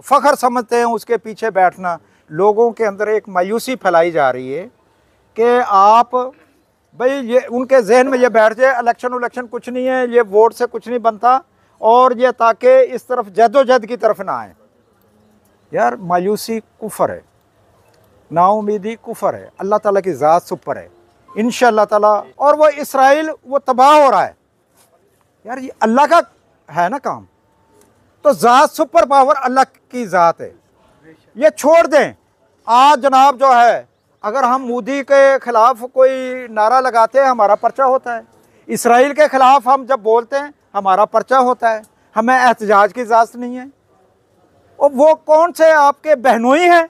फ़ख्र समझते हैं उसके पीछे बैठना। लोगों के अंदर एक मायूसी फैलाई जा रही है कि आप भाई ये उनके जहन में ये बैठ जाए इलेक्शन कुछ नहीं है, ये वोट से कुछ नहीं बनता, और ये ताकि इस तरफ जद्दोजहद की तरफ ना आए। यार मायूसी कुफर है, नाउमीदी कुफर है, अल्लाह ताला की ज़ात सुपर है इंशाअल्लाह ताला। और वो इसराइल वो तबाह हो रहा है यार, ये अल्लाह का है ना काम। तो ज़ात सुपर पावर अल्लाह की ज़ात है, ये छोड़ दें। आज जनाब जो है, अगर हम मोदी के ख़िलाफ़ कोई नारा लगाते हैं हमारा पर्चा होता है, इसराइल के ख़िलाफ़ हम जब बोलते हैं हमारा पर्चा होता है, हमें एहतजाज की इजाज़त नहीं है। और वो कौन से आपके बहनोई हैं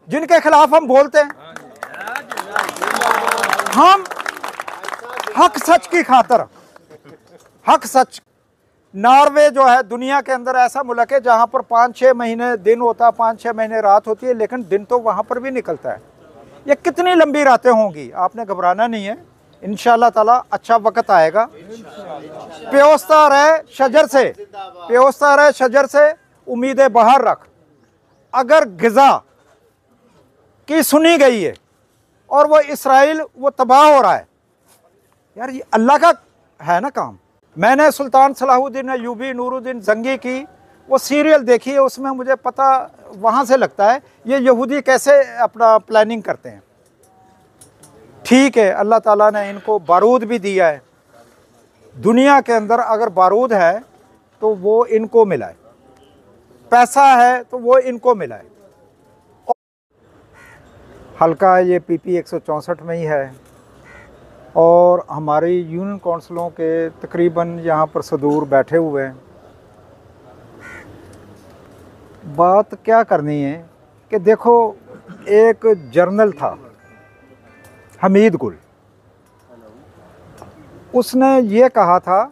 जिनके खिलाफ हम बोलते हैं? हम हक सच की खातर, हक सच। नॉर्वे जो है दुनिया के अंदर ऐसा मुल्क है जहाँ पर 5-6 महीने दिन होता है, 5-6 महीने रात होती है, लेकिन दिन तो वहाँ पर भी निकलता है। ये कितनी लंबी रातें होंगी, आपने घबराना नहीं है, इंशाअल्लाह ताला अच्छा वक्त आएगा। प्योस्ता रहे शजर से, प्योस्ता रहे शजर से उम्मीदें बाहर रख। अगर ग़ज़ा की सुनी गई है और वो इसराइल वो तबाह हो रहा है, यार ये अल्लाह का है ना काम। मैंने सुल्तान सलाहुद्दीन अय्यूबी नूरुद्दीन जंगी की वो सीरियल देखी है, उसमें मुझे पता वहाँ से लगता है ये यहूदी कैसे अपना प्लानिंग करते हैं। ठीक है, अल्लाह ताला ने इनको बारूद भी दिया है, दुनिया के अंदर अगर बारूद है तो वो इनको मिला है, पैसा है तो वो इनको मिला है। हल्का ये PP 164 में ही है, और हमारी यूनियन काउंसिलों के तकरीबन यहाँ पर सदूर बैठे हुए हैं। बात क्या करनी है कि देखो, एक जर्नल था हमीद गुल, उसने ये कहा था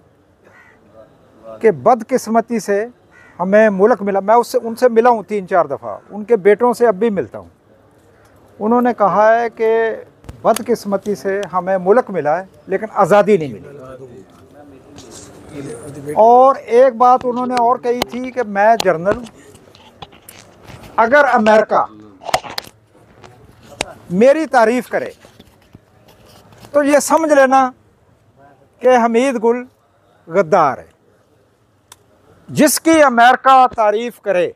कि बदकिस्मती से हमें मुल्क मिला। मैं उनसे मिला हूँ 3-4 दफ़ा, उनके बेटों से अब भी मिलता हूँ। उन्होंने कहा है कि बदकिस्मती से हमें मुल्क मिला है लेकिन आज़ादी नहीं मिली। और एक बात उन्होंने और कही थी कि मैं जर्नल, अगर अमेरिका मेरी तारीफ़ करे तो ये समझ लेना कि हमीद गुल गद्दार है। जिसकी अमेरिका तारीफ़ करे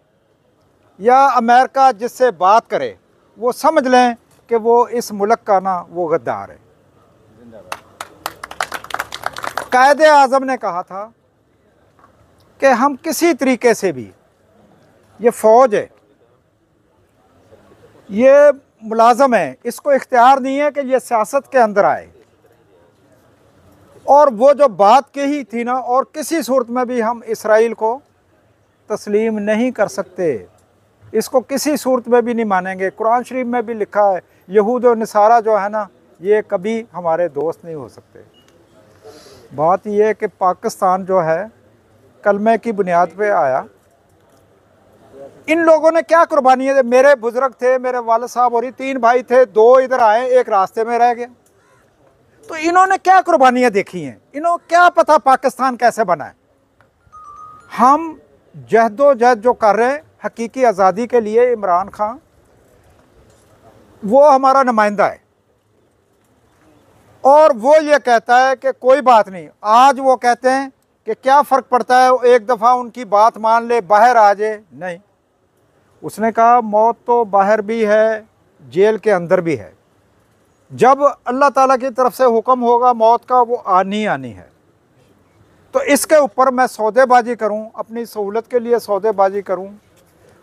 या अमेरिका जिससे बात करे, वो समझ लें कि वो इस मुल्क का ना वो गद्दार है। कायदे आज़म ने कहा था कि हम किसी तरीके से भी, ये फ़ौज है, ये मुलाज़म है, इसको इख्तियार नहीं है कि ये सियासत के अंदर आए। और वो जो बात कही थी ना, और किसी सूरत में भी हम इसराइल को तस्लीम नहीं कर सकते, इसको किसी सूरत में भी नहीं मानेंगे। कुरान शरीफ में भी लिखा है यहूद और नसारा जो है ना, ये कभी हमारे दोस्त नहीं हो सकते। बात यह है कि पाकिस्तान जो है कलमे की बुनियाद पे आया। इन लोगों ने क्या कुर्बानियाँ दी? मेरे बुजुर्ग थे, मेरे वालिद साहब और 3 भाई थे, 2 इधर आए, एक रास्ते में रह गया। तो इन्होंने क्या कुर्बानियाँ देखी हैं? इन्हों क्या पता पाकिस्तान कैसे बना है? हम जहदोजहद जो कर रहे हैं हकीकी आज़ादी के लिए, इमरान खान वो हमारा नुमाइंदा है, और वो ये कहता है कि कोई बात नहीं। आज वो कहते हैं कि क्या फ़र्क पड़ता है, एक दफ़ा उनकी बात मान ले, बाहर आ जाए। नहीं, उसने कहा मौत तो बाहर भी है, जेल के अंदर भी है। जब अल्लाह ताला की तरफ से हुक्म होगा मौत का, वो आनी आनी है। तो इसके ऊपर मैं सौदेबाजी करूं, अपनी सहूलत के लिए सौदेबाजी करूं,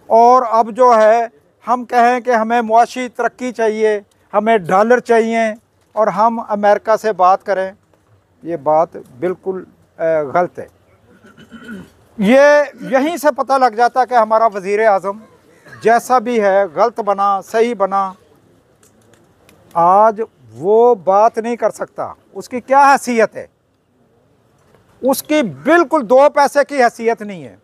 और अब जो है हम कहें कि हमें मुआशी तरक्की चाहिए, हमें डॉलर चाहिए, और हम अमेरिका से बात करें, ये बात बिल्कुल गलत है। ये यहीं से पता लग जाता कि हमारा वज़ीर आज़म जैसा भी है, गलत बना सही बना, आज वो बात नहीं कर सकता। उसकी क्या हैसियत है? उसकी बिल्कुल 2 पैसे की हैसियत नहीं है।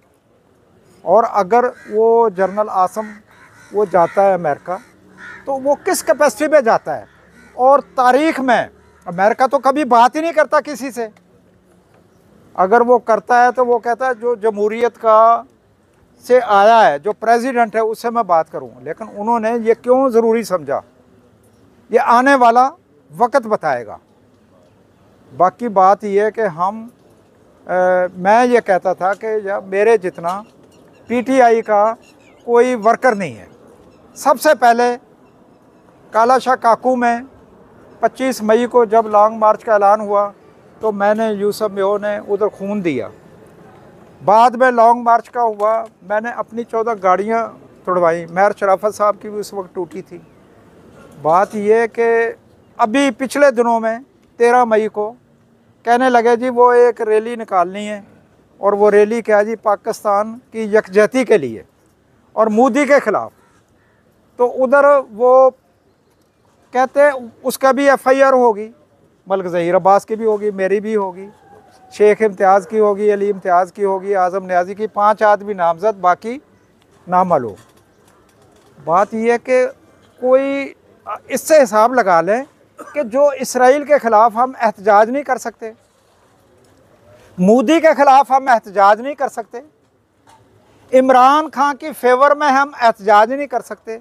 और अगर वो जनरल आसम वो जाता है अमेरिका, तो वो किस कैपेसिटी में जाता है? और तारीख़ में अमेरिका तो कभी बात ही नहीं करता किसी से। अगर वो करता है तो वो कहता है जो जमहूरियत का से आया है, जो प्रेसिडेंट है, उससे मैं बात करूं, लेकिन उन्होंने ये क्यों ज़रूरी समझा, ये आने वाला वक्त बताएगा। बाकी बात ये है कि मैं ये कहता था कि जब मेरे जितना पीटीआई का कोई वर्कर नहीं है। सबसे पहले कालाशाह काकू में 25 मई को जब लॉन्ग मार्च का ऐलान हुआ तो मैंने, यूसुफ मेयो ने उधर खून दिया। बाद में लॉन्ग मार्च का हुआ, मैंने अपनी 14 गाड़ियाँ तोड़वाई। मेहर शराफत साहब की भी उस वक्त टूटी थी। बात ये कि अभी पिछले दिनों में 13 मई को कहने लगे जी वो एक रैली निकालनी है, और वो रैली क्या जी, पाकिस्तान की यकजहती के लिए और मोदी के ख़िलाफ़। तो उधर वो कहते हैं उसका भी FIR होगी, मलिक ज़हीर अब्बास की भी होगी, मेरी भी होगी, शेख इम्तियाज़ की होगी, अली इम्तियाज़ की होगी, आज़म न्याज़ी की, 5 आदमी नामज़द, बाकी नामालूम। बात यह है कि कोई इससे हिसाब लगा लें कि जो इसराइल के ख़िलाफ़ हम एहतजाज नहीं कर सकते, मोदी के ख़िलाफ़ हम एहतजाज नहीं कर सकते, इमरान खान की फेवर में हम एहतजाज नहीं कर सकते,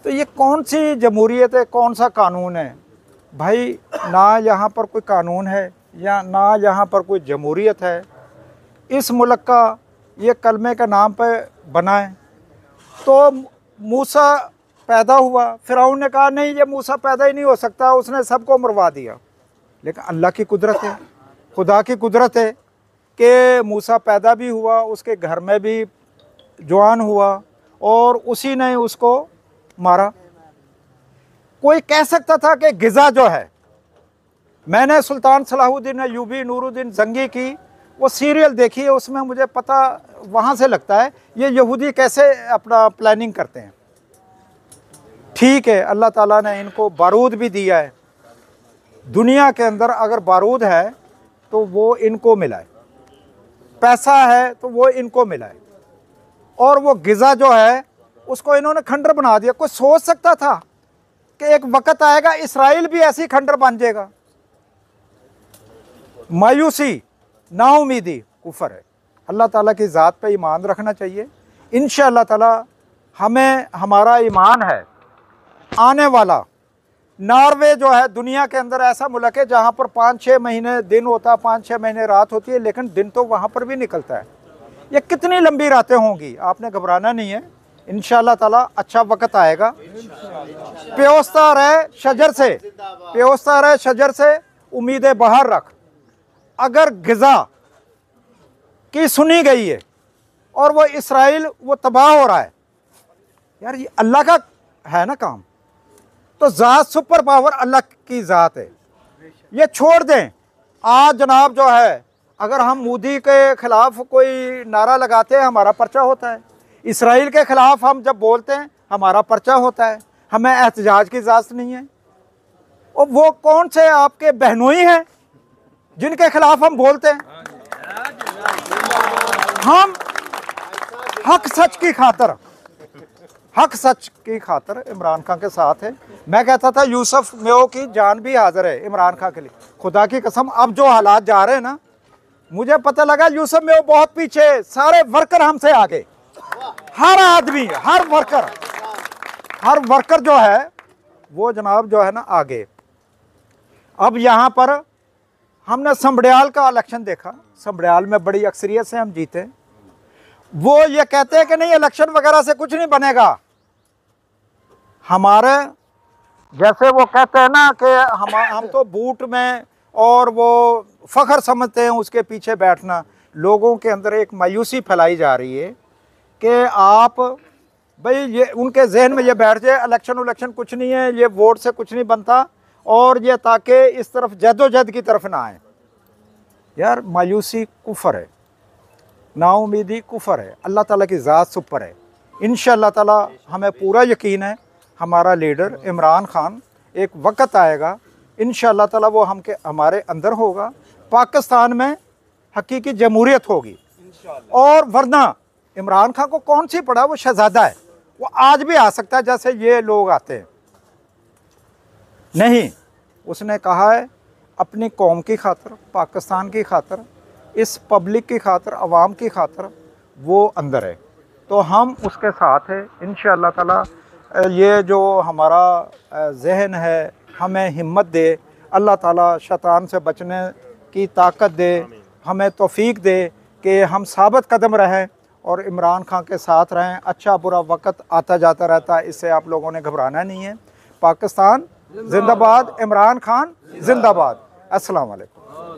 तो ये कौन सी जमहूरियत है, कौन सा कानून है भाई? ना यहाँ पर कोई कानून है या ना यहाँ पर कोई जमहूरियत है। इस मुल्क का ये कलमे के नाम पे बना है। तो मूसा पैदा हुआ, फ़िरौन ने कहा नहीं ये मूसा पैदा ही नहीं हो सकता, उसने सबको मरवा दिया। लेकिन अल्लाह की कुदरत है, खुदा की कुदरत है कि मूसा पैदा भी हुआ, उसके घर में भी जवान हुआ और उसी ने उसको मारा। कोई कह सकता था कि गिज़ा जो है, मैंने सुल्तान सलाहुद्दीन अय्यूबी, नूरुद्दीन जंगी की वो सीरियल देखी है, उसमें मुझे पता वहाँ से लगता है ये यहूदी कैसे अपना प्लानिंग करते हैं। ठीक है, अल्लाह ताला ने इनको बारूद भी दिया है। दुनिया के अंदर अगर बारूद है तो वो इनको मिला है, पैसा है तो वो इनको मिला है, और वो गिज़ा जो है उसको इन्होंने खंडर बना दिया। कोई सोच सकता था कि एक वक्त आएगा इसराइल भी ऐसी खंडर बन जाएगा? मायूसी, नाउमीदी कुफर है। अल्लाह ताला की ज़ात पे ईमान रखना चाहिए। इंशाअल्लाह ताला हमें, हमारा ईमान है, आने वाला नॉर्वे जो है दुनिया के अंदर ऐसा मुल्क है जहाँ पर 5-6 महीने दिन होता है, 5-6 महीने रात होती है, लेकिन दिन तो वहाँ पर भी निकलता है। ये कितनी लंबी रातें होंगी, आपने घबराना नहीं है। इंशाअल्लाह ताला अच्छा वक्त आएगा। प्योस्ता रहे शजर से, प्योस्ता रहे शजर से, उम्मीदें बाहर रख। अगर गिज़ा की सुनी गई है और वो इसराइल वो तबाह हो रहा है, यार ये अल्लाह का है ना काम। तो ज़ात सुपर पावर अल्लाह की ज़ात है, ये छोड़ दें। आज जनाब जो है, अगर हम मोदी के ख़िलाफ़ कोई नारा लगाते हैं हमारा पर्चा होता है, इसराइल के ख़िलाफ़ हम जब बोलते हैं हमारा पर्चा होता है, हमें एहतजाज की इजाज़त नहीं है। और वो कौन से आपके बहनोई हैं जिनके ख़िलाफ़ हम बोलते हैं? हम हक सच की खातर, हक सच की खातर इमरान खान के साथ है। मैं कहता था यूसुफ मेयो की जान भी हाजिर है इमरान खान के लिए। खुदा की कसम, अब जो हालात जा रहे हैं ना, मुझे पता लगा यूसुफ मेयो बहुत पीछे, सारे वर्कर हमसे आगे। हर आदमी, हर वर्कर जो है वो जनाब जो है ना आगे। अब यहाँ पर हमने संबड़ियाल का इलेक्शन देखा, संबड़ियाल में बड़ी अक्सरियत से हम जीते। वो ये कहते हैं कि नहीं इलेक्शन वगैरह से कुछ नहीं बनेगा। हमारे जैसे वो कहते हैं ना कि हम तो बूट में और वो फ़ख्र समझते हैं उसके पीछे बैठना। लोगों के अंदर एक मायूसी फैलाई जा रही है कि आप भाई, ये उनके जहन में ये बैठ जाए इलेक्शन कुछ नहीं है, ये वोट से कुछ नहीं बनता, और ये ताकि इस तरफ जद्दोजहद की तरफ ना आए। यार मायूसी कुफर है, नाउमीदी कुफर है। अल्लाह ताला की ज़ात सुपर है। इंशाअल्लाह ताला हमें पूरा यकीन है हमारा लीडर इमरान खान, एक वक्त आएगा इंशाअल्लाह ताला वो हमारे अंदर होगा, पाकिस्तान में हकीकी जमहूरियत होगी। और वरना इमरान खान को कौन सी पड़ा, वो शहजादा है, वो आज भी आ सकता है जैसे ये लोग आते हैं। नहीं, उसने कहा है अपनी कौम की खातर, पाकिस्तान की खातर, इस पब्लिक की खातर, अवाम की खातर वो अंदर है, तो हम उसके साथ हैं इंशाअल्लाह ताला। ये जो हमारा जहन है, हमें हिम्मत दे, अल्लाह ताला शैतान से बचने की ताकत दे, हमें तौफीक दे कि हम साबित कदम रहें और इमरान खान के साथ रहें। अच्छा बुरा वक्त आता जाता रहता है, इससे आप लोगों ने घबराना नहीं है। पाकिस्तान जिंदाबाद, इमरान खान जिंदाबाद। अस्सलाम वालेकुम।